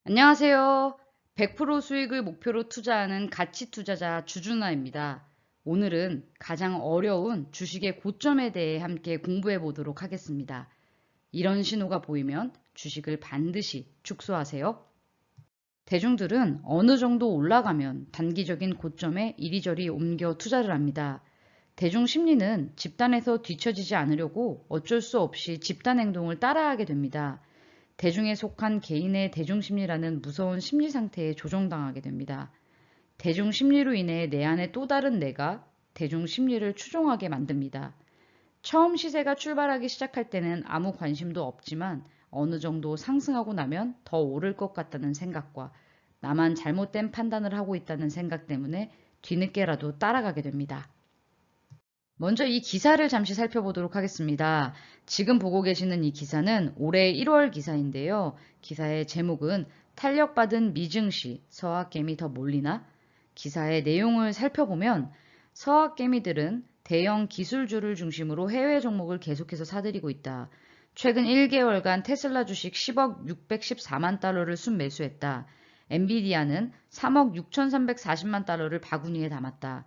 안녕하세요. 100% 수익을 목표로 투자하는 가치 투자자 주준아입니다. 오늘은 가장 어려운 주식의 고점에 대해 함께 공부해 보도록 하겠습니다. 이런 신호가 보이면 주식을 반드시 축소하세요. 대중들은 어느 정도 올라가면 단기적인 고점에 이리저리 옮겨 투자를 합니다. 대중 심리는 집단에서 뒤처지지 않으려고 어쩔 수 없이 집단 행동을 따라하게 됩니다. 대중에 속한 개인의 대중심리라는 무서운 심리 상태에 조종당하게 됩니다. 대중심리로 인해 내 안에 또 다른 내가 대중심리를 추종하게 만듭니다. 처음 시세가 출발하기 시작할 때는 아무 관심도 없지만 어느 정도 상승하고 나면 더 오를 것 같다는 생각과 나만 잘못된 판단을 하고 있다는 생각 때문에 뒤늦게라도 따라가게 됩니다. 먼저 이 기사를 잠시 살펴보도록 하겠습니다. 지금 보고 계시는 이 기사는 올해 1월 기사인데요. 기사의 제목은 탄력받은 미증시 서학개미 더 몰리나? 기사의 내용을 살펴보면 서학개미들은 대형 기술주를 중심으로 해외 종목을 계속해서 사들이고 있다. 최근 1개월간 테슬라 주식 10억 614만 달러를 순매수했다. 엔비디아는 3억 6,340만 달러를 바구니에 담았다.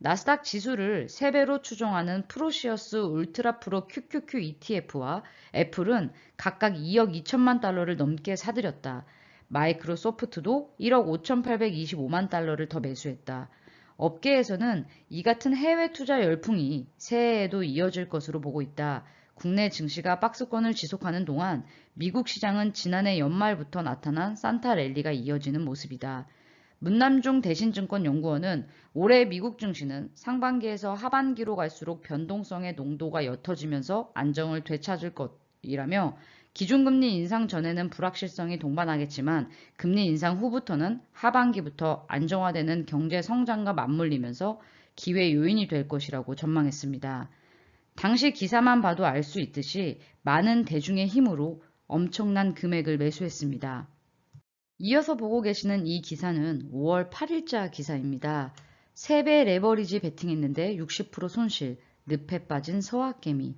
나스닥 지수를 3배로 추종하는 프로시어스 울트라 프로 QQQ ETF와 애플은 각각 2억 2천만 달러를 넘게 사들였다. 마이크로소프트도 1억 5,825만 달러를 더 매수했다. 업계에서는 이 같은 해외 투자 열풍이 새해에도 이어질 것으로 보고 있다. 국내 증시가 박스권을 지속하는 동안 미국 시장은 지난해 연말부터 나타난 산타 랠리가 이어지는 모습이다. 문남중 대신증권연구원은 올해 미국 증시는 상반기에서 하반기로 갈수록 변동성의 농도가 옅어지면서 안정을 되찾을 것이라며 기준금리 인상 전에는 불확실성이 동반하겠지만 금리 인상 후부터는 하반기부터 안정화되는 경제 성장과 맞물리면서 기회 요인이 될 것이라고 전망했습니다. 당시 기사만 봐도 알 수 있듯이 많은 대중의 힘으로 엄청난 금액을 매수했습니다. 이어서 보고 계시는 이 기사는 5월 8일자 기사입니다. 3배 레버리지 베팅했는데 60% 손실, 늪에 빠진 서학개미.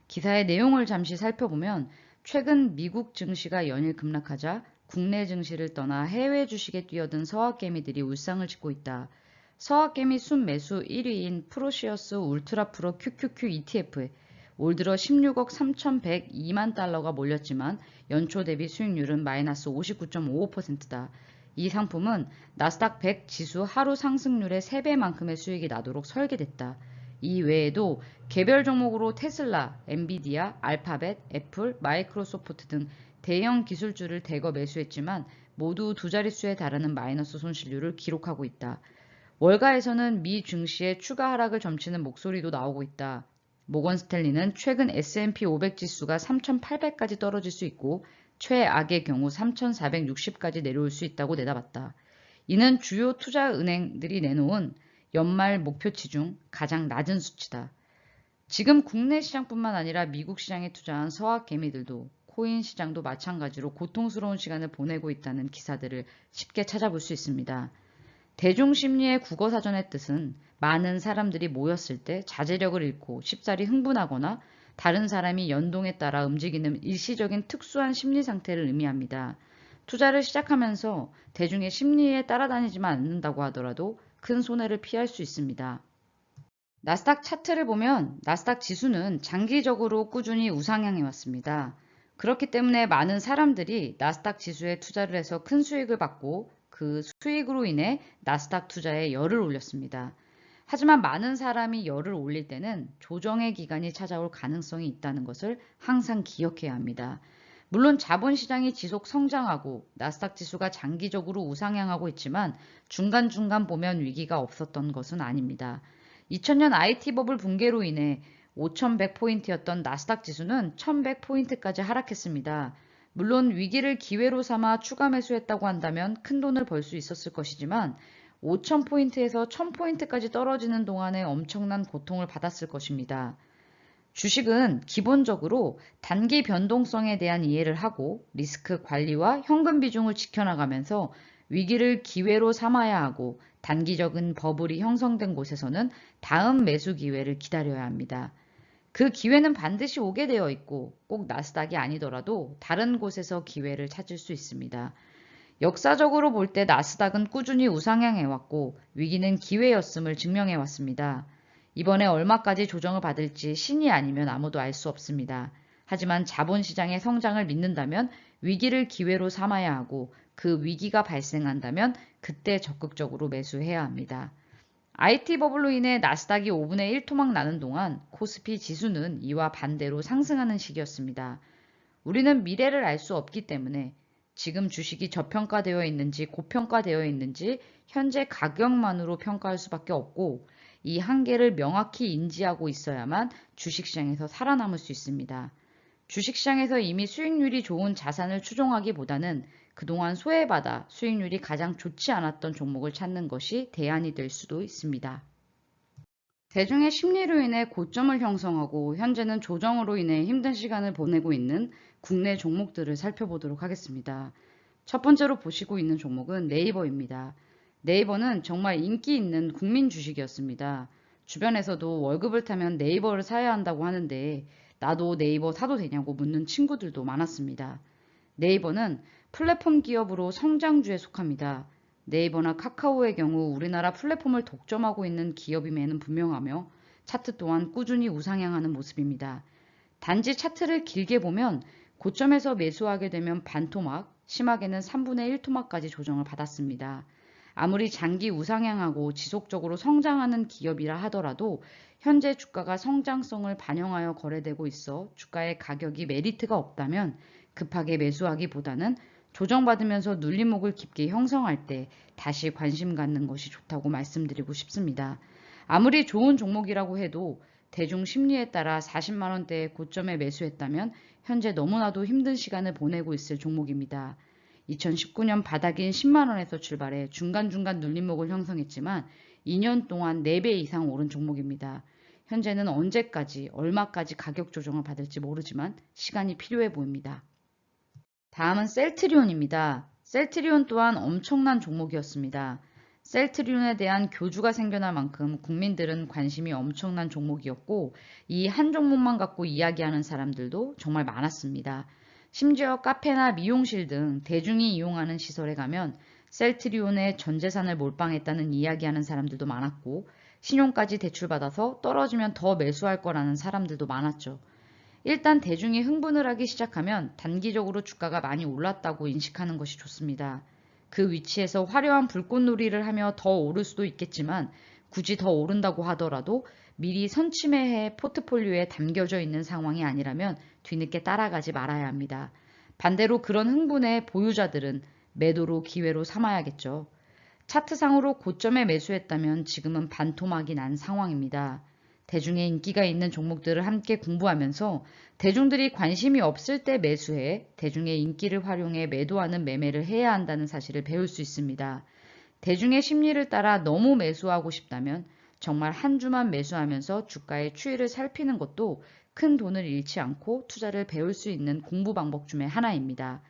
기사의 내용을 잠시 살펴보면 최근 미국 증시가 연일 급락하자 국내 증시를 떠나 해외 주식에 뛰어든 서학개미들이 울상을 짓고 있다. 서학개미 순매수 1위인 프로시어스 울트라 프로 QQQ ETF에 올 들어 16억 3,102만 달러가 몰렸지만 연초 대비 수익률은 마이너스 59.55%다. 이 상품은 나스닥 100 지수 하루 상승률의 3배만큼의 수익이 나도록 설계됐다. 이 외에도 개별 종목으로 테슬라, 엔비디아, 알파벳, 애플, 마이크로소프트 등 대형 기술주를 대거 매수했지만 모두 두 자릿수에 달하는 마이너스 손실률을 기록하고 있다. 월가에서는 미 증시의 추가 하락을 점치는 목소리도 나오고 있다. 모건 스탠리는 최근 S&P 500 지수가 3,800까지 떨어질 수 있고 최악의 경우 3,460까지 내려올 수 있다고 내다봤다. 이는 주요 투자 은행들이 내놓은 연말 목표치 중 가장 낮은 수치다. 지금 국내 시장뿐만 아니라 미국 시장에 투자한 서학 개미들도 코인 시장도 마찬가지로 고통스러운 시간을 보내고 있다는 기사들을 쉽게 찾아볼 수 있습니다. 대중심리의 국어사전의 뜻은 많은 사람들이 모였을 때 자제력을 잃고 쉽사리 흥분하거나 다른 사람이 연동에 따라 움직이는 일시적인 특수한 심리 상태를 의미합니다. 투자를 시작하면서 대중의 심리에 따라다니지만 않는다고 하더라도 큰 손해를 피할 수 있습니다. 나스닥 차트를 보면 나스닥 지수는 장기적으로 꾸준히 우상향해 왔습니다. 그렇기 때문에 많은 사람들이 나스닥 지수에 투자를 해서 큰 수익을 받고 그 수익으로 인해 나스닥 투자에 열을 올렸습니다. 하지만 많은 사람이 열을 올릴 때는 조정의 기간이 찾아올 가능성이 있다는 것을 항상 기억해야 합니다. 물론 자본시장이 지속 성장하고 나스닥 지수가 장기적으로 우상향하고 있지만 중간중간 보면 위기가 없었던 것은 아닙니다. 2000년 IT 버블 붕괴로 인해 5100포인트였던 나스닥 지수는 1100포인트까지 하락했습니다. 물론 위기를 기회로 삼아 추가 매수했다고 한다면 큰 돈을 벌 수 있었을 것이지만 5000포인트에서 1000포인트까지 떨어지는 동안에 엄청난 고통을 받았을 것입니다. 주식은 기본적으로 단기 변동성에 대한 이해를 하고 리스크 관리와 현금 비중을 지켜나가면서 위기를 기회로 삼아야 하고 단기적인 버블이 형성된 곳에서는 다음 매수 기회를 기다려야 합니다. 그 기회는 반드시 오게 되어 있고 꼭 나스닥이 아니더라도 다른 곳에서 기회를 찾을 수 있습니다. 역사적으로 볼 때 나스닥은 꾸준히 우상향해왔고 위기는 기회였음을 증명해왔습니다. 이번에 얼마까지 조정을 받을지 신이 아니면 아무도 알 수 없습니다. 하지만 자본시장의 성장을 믿는다면 위기를 기회로 삼아야 하고 그 위기가 발생한다면 그때 적극적으로 매수해야 합니다. IT 버블로 인해 나스닥이 5분의 1 토막 나는 동안 코스피 지수는 이와 반대로 상승하는 시기였습니다. 우리는 미래를 알 수 없기 때문에 지금 주식이 저평가되어 있는지 고평가되어 있는지 현재 가격만으로 평가할 수밖에 없고 이 한계를 명확히 인지하고 있어야만 주식시장에서 살아남을 수 있습니다. 주식시장에서 이미 수익률이 좋은 자산을 추종하기보다는 그동안 소외받아 수익률이 가장 좋지 않았던 종목을 찾는 것이 대안이 될 수도 있습니다. 대중의 심리로 인해 고점을 형성하고 현재는 조정으로 인해 힘든 시간을 보내고 있는 국내 종목들을 살펴보도록 하겠습니다. 첫 번째로 보시고 있는 종목은 네이버입니다. 네이버는 정말 인기 있는 국민 주식이었습니다. 주변에서도 월급을 타면 네이버를 사야 한다고 하는데 나도 네이버 사도 되냐고 묻는 친구들도 많았습니다. 네이버는 플랫폼 기업으로 성장주에 속합니다. 네이버나 카카오의 경우 우리나라 플랫폼을 독점하고 있는 기업임에는 분명하며 차트 또한 꾸준히 우상향하는 모습입니다. 단지 차트를 길게 보면 고점에서 매수하게 되면 반토막, 심하게는 3분의 1 토막까지 조정을 받았습니다. 아무리 장기 우상향하고 지속적으로 성장하는 기업이라 하더라도 현재 주가가 성장성을 반영하여 거래되고 있어 주가의 가격이 메리트가 없다면 급하게 매수하기보다는 조정받으면서 눌림목을 깊게 형성할 때 다시 관심 갖는 것이 좋다고 말씀드리고 싶습니다. 아무리 좋은 종목이라고 해도 대중 심리에 따라 40만 원대의 고점에 매수했다면 현재 너무나도 힘든 시간을 보내고 있을 종목입니다. 2019년 바닥인 10만 원에서 출발해 중간중간 눌림목을 형성했지만 2년 동안 4배 이상 오른 종목입니다. 현재는 언제까지 얼마까지 가격 조정을 받을지 모르지만 시간이 필요해 보입니다. 다음은 셀트리온입니다. 셀트리온 또한 엄청난 종목이었습니다. 셀트리온에 대한 교주가 생겨날 만큼 국민들은 관심이 엄청난 종목이었고 이 한 종목만 갖고 이야기하는 사람들도 정말 많았습니다. 심지어 카페나 미용실 등 대중이 이용하는 시설에 가면 셀트리온의 전 재산을 몰빵했다는 이야기하는 사람들도 많았고 신용까지 대출받아서 떨어지면 더 매수할 거라는 사람들도 많았죠. 일단 대중이 흥분을 하기 시작하면 단기적으로 주가가 많이 올랐다고 인식하는 것이 좋습니다. 그 위치에서 화려한 불꽃놀이를 하며 더 오를 수도 있겠지만 굳이 더 오른다고 하더라도 미리 선취매해 포트폴리오에 담겨져 있는 상황이 아니라면 뒤늦게 따라가지 말아야 합니다. 반대로 그런 흥분의 보유자들은 매도로 기회로 삼아야겠죠. 차트상으로 고점에 매수했다면 지금은 반토막이 난 상황입니다. 대중의 인기가 있는 종목들을 함께 공부하면서 대중들이 관심이 없을 때 매수해 대중의 인기를 활용해 매도하는 매매를 해야 한다는 사실을 배울 수 있습니다. 대중의 심리를 따라 너무 매수하고 싶다면 정말 한 주만 매수하면서 주가의 추이를 살피는 것도 큰 돈을 잃지 않고 투자를 배울 수 있는 공부 방법 중에 하나입니다.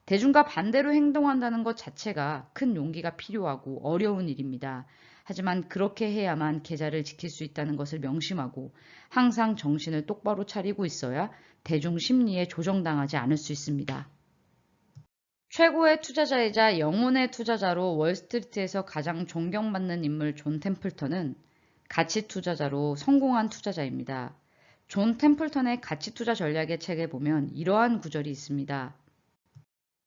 대중과 반대로 행동한다는 것 자체가 큰 용기가 필요하고 어려운 일입니다. 하지만 그렇게 해야만 계좌를 지킬 수 있다는 것을 명심하고 항상 정신을 똑바로 차리고 있어야 대중 심리에 조정당하지 않을 수 있습니다. 최고의 투자자이자 영혼의 투자자로 월스트리트에서 가장 존경받는 인물 존 템플턴은 가치 투자자로 성공한 투자자입니다. 존 템플턴의 가치 투자 전략의 책에 보면 이러한 구절이 있습니다.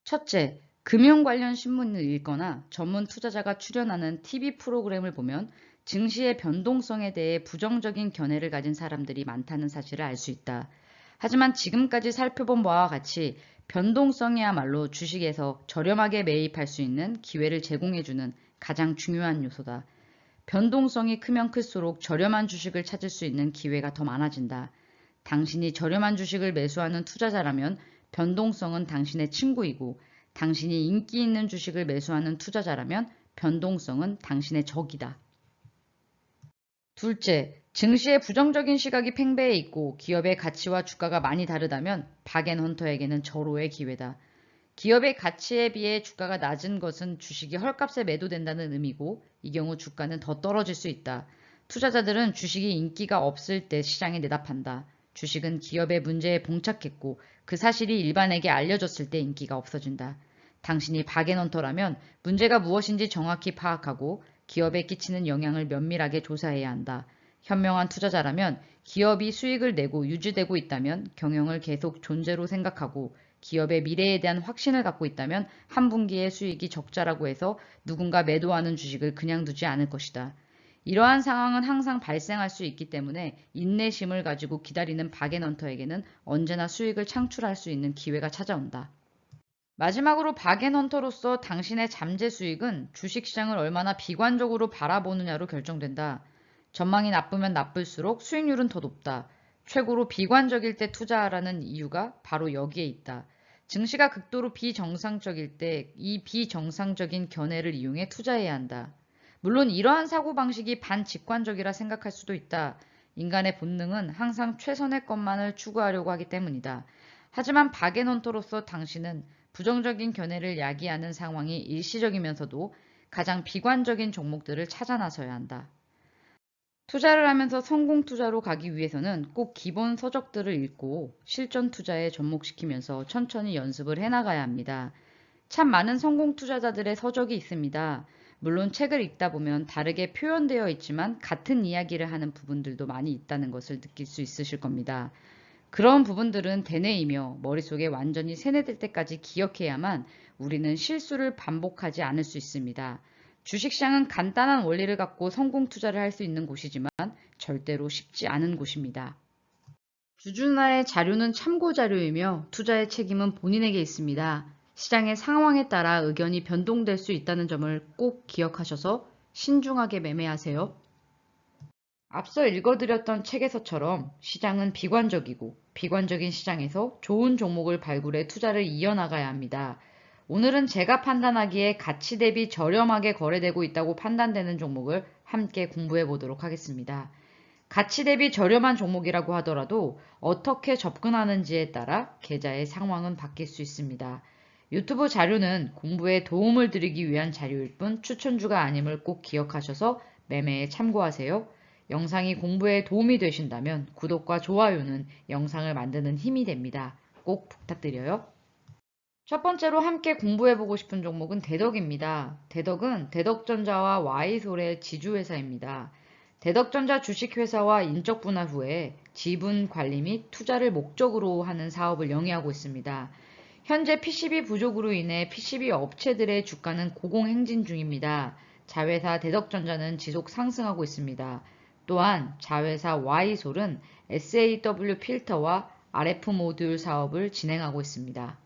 첫째, 금융 관련 신문을 읽거나 전문 투자자가 출연하는 TV 프로그램을 보면 증시의 변동성에 대해 부정적인 견해를 가진 사람들이 많다는 사실을 알 수 있다. 하지만 지금까지 살펴본 바와 같이 변동성이야말로 주식에서 저렴하게 매입할 수 있는 기회를 제공해주는 가장 중요한 요소다. 변동성이 크면 클수록 저렴한 주식을 찾을 수 있는 기회가 더 많아진다. 당신이 저렴한 주식을 매수하는 투자자라면 변동성은 당신의 친구이고 당신이 인기 있는 주식을 매수하는 투자자라면 변동성은 당신의 적이다. 둘째, 증시의 부정적인 시각이 팽배해 있고 기업의 가치와 주가가 많이 다르다면 박앤헌터에게는 절호의 기회다. 기업의 가치에 비해 주가가 낮은 것은 주식이 헐값에 매도된다는 의미고 이 경우 주가는 더 떨어질 수 있다. 투자자들은 주식이 인기가 없을 때 시장에 내다판다. 주식은 기업의 문제에 봉착했고 그 사실이 일반에게 알려졌을 때 인기가 없어진다. 당신이 박앤헌터라면 문제가 무엇인지 정확히 파악하고 기업에 끼치는 영향을 면밀하게 조사해야 한다. 현명한 투자자라면 기업이 수익을 내고 유지되고 있다면 경영을 계속 존재로 생각하고 기업의 미래에 대한 확신을 갖고 있다면 한 분기의 수익이 적자라고 해서 누군가 매도하는 주식을 그냥 두지 않을 것이다. 이러한 상황은 항상 발생할 수 있기 때문에 인내심을 가지고 기다리는 박앤헌터에게는 언제나 수익을 창출할 수 있는 기회가 찾아온다. 마지막으로 박앤헌터로서 당신의 잠재 수익은 주식시장을 얼마나 비관적으로 바라보느냐로 결정된다. 전망이 나쁘면 나쁠수록 수익률은 더 높다. 최고로 비관적일 때 투자하라는 이유가 바로 여기에 있다. 증시가 극도로 비정상적일 때 이 비정상적인 견해를 이용해 투자해야 한다. 물론 이러한 사고방식이 반직관적이라 생각할 수도 있다. 인간의 본능은 항상 최선의 것만을 추구하려고 하기 때문이다. 하지만 박앤헌터로서 당신은 부정적인 견해를 야기하는 상황이 일시적이면서도 가장 비관적인 종목들을 찾아 나서야 한다. 투자를 하면서 성공 투자로 가기 위해서는 꼭 기본 서적들을 읽고 실전 투자에 접목시키면서 천천히 연습을 해나가야 합니다. 참 많은 성공 투자자들의 서적이 있습니다. 물론 책을 읽다 보면 다르게 표현되어 있지만 같은 이야기를 하는 부분들도 많이 있다는 것을 느낄 수 있으실 겁니다. 그런 부분들은 대뇌이며 머릿속에 완전히 세뇌될 때까지 기억해야만 우리는 실수를 반복하지 않을 수 있습니다. 주식시장은 간단한 원리를 갖고 성공 투자를 할 수 있는 곳이지만 절대로 쉽지 않은 곳입니다. 주주나의 자료는 참고 자료이며 투자의 책임은 본인에게 있습니다. 시장의 상황에 따라 의견이 변동될 수 있다는 점을 꼭 기억하셔서 신중하게 매매하세요. 앞서 읽어드렸던 책에서처럼 시장은 비관적이고 비관적인 시장에서 좋은 종목을 발굴해 투자를 이어나가야 합니다. 오늘은 제가 판단하기에 가치 대비 저렴하게 거래되고 있다고 판단되는 종목을 함께 공부해 보도록 하겠습니다. 가치 대비 저렴한 종목이라고 하더라도 어떻게 접근하는지에 따라 계좌의 상황은 바뀔 수 있습니다. 유튜브 자료는 공부에 도움을 드리기 위한 자료일 뿐 추천주가 아님을 꼭 기억하셔서 매매에 참고하세요. 영상이 공부에 도움이 되신다면 구독과 좋아요는 영상을 만드는 힘이 됩니다. 꼭 부탁드려요. 첫 번째로 함께 공부해보고 싶은 종목은 대덕입니다. 대덕은 대덕전자와 Y솔의 지주회사입니다. 대덕전자 주식회사와 인적 분할 후에 지분 관리 및 투자를 목적으로 하는 사업을 영위하고 있습니다. 현재 PCB 부족으로 인해 PCB 업체들의 주가는 고공행진 중입니다. 자회사 대덕전자는 지속 상승하고 있습니다. 또한 자회사 Y솔은 SAW 필터와 RF 모듈 사업을 진행하고 있습니다.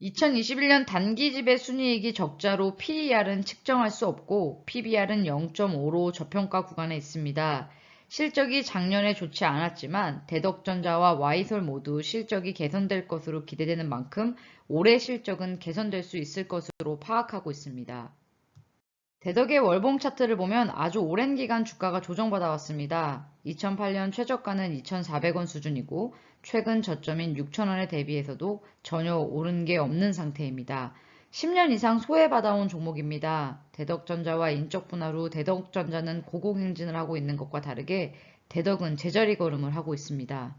2021년 단기집의 순이익이 적자로 PER은 측정할 수 없고 PBR은 0.5로 저평가 구간에 있습니다. 실적이 작년에 좋지 않았지만 대덕전자와 Y솔 모두 실적이 개선될 것으로 기대되는 만큼 올해 실적은 개선될 수 있을 것으로 파악하고 있습니다. 대덕의 월봉 차트를 보면 아주 오랜 기간 주가가 조정받아 왔습니다. 2008년 최저가는 2,400원 수준이고 최근 저점인 6,000원에 대비해서도 전혀 오른 게 없는 상태입니다. 10년 이상 소외받아온 종목입니다. 대덕전자와 인적 분할 후 대덕전자는 고공행진을 하고 있는 것과 다르게 대덕은 제자리 걸음을 하고 있습니다.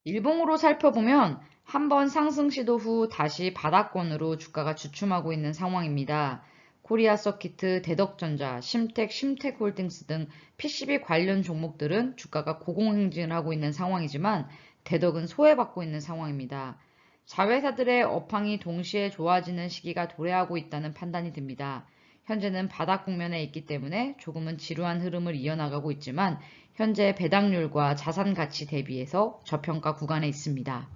일봉으로 살펴보면 한번 상승 시도 후 다시 바닥권으로 주가가 주춤하고 있는 상황입니다. 코리아 서키트, 대덕전자, 심텍, 심텍홀딩스 등 PCB 관련 종목들은 주가가 고공행진을 하고 있는 상황이지만 대덕은 소외받고 있는 상황입니다. 자회사들의 업황이 동시에 좋아지는 시기가 도래하고 있다는 판단이 듭니다. 현재는 바닥 국면에 있기 때문에 조금은 지루한 흐름을 이어나가고 있지만 현재 배당률과 자산 가치 대비해서 저평가 구간에 있습니다.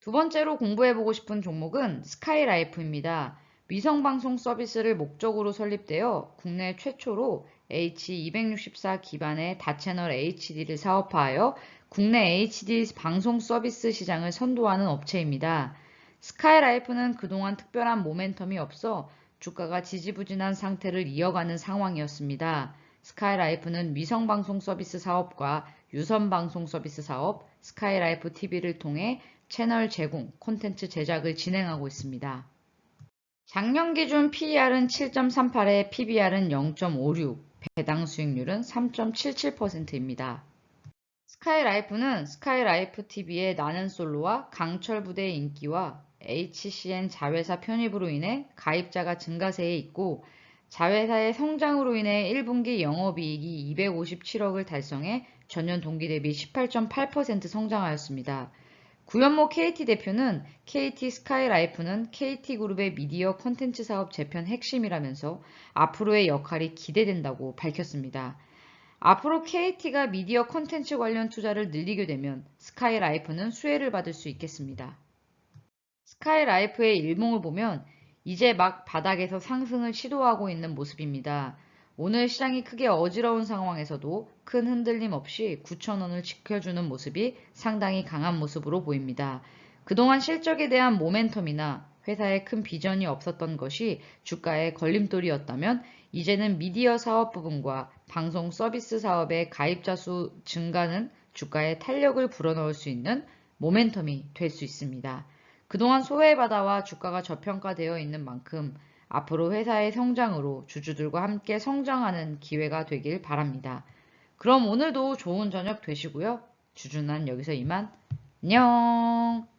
두 번째로 공부해보고 싶은 종목은 스카이라이프입니다. 위성방송 서비스를 목적으로 설립되어 국내 최초로 H264 기반의 다채널 HD를 사업화하여 국내 HD 방송 서비스 시장을 선도하는 업체입니다. 스카이라이프는 그동안 특별한 모멘텀이 없어 주가가 지지부진한 상태를 이어가는 상황이었습니다. 스카이라이프는 위성방송 서비스 사업과 유선방송 서비스 사업, 스카이라이프 TV를 통해 채널 제공, 콘텐츠 제작을 진행하고 있습니다. 작년 기준 PER은 7.38에 PBR은 0.56, 배당 수익률은 3.77%입니다. 스카이라이프는 스카이라이프 TV의 나는 솔로와 강철 부대의 인기와 HCN 자회사 편입으로 인해 가입자가 증가세에 있고 자회사의 성장으로 인해 1분기 영업이익이 257억을 달성해 전년 동기 대비 18.8% 성장하였습니다. 구현모 KT 대표는 KT 스카이라이프는 KT그룹의 미디어 콘텐츠 사업 재편 핵심이라면서 앞으로의 역할이 기대된다고 밝혔습니다. 앞으로 KT가 미디어 콘텐츠 관련 투자를 늘리게 되면 스카이라이프는 수혜를 받을 수 있겠습니다. 스카이라이프의 일봉을 보면 이제 막 바닥에서 상승을 시도하고 있는 모습입니다. 오늘 시장이 크게 어지러운 상황에서도 큰 흔들림 없이 9,000원을 지켜주는 모습이 상당히 강한 모습으로 보입니다. 그동안 실적에 대한 모멘텀이나 회사에 큰 비전이 없었던 것이 주가의 걸림돌이었다면 이제는 미디어 사업 부분과 방송 서비스 사업의 가입자 수 증가는 주가에 탄력을 불어넣을 수 있는 모멘텀이 될 수 있습니다. 그동안 소외받아와 주가가 저평가되어 있는 만큼 앞으로 회사의 성장으로 주주들과 함께 성장하는 기회가 되길 바랍니다. 그럼 오늘도 좋은 저녁 되시고요. 주주난 여기서 이만. 안녕.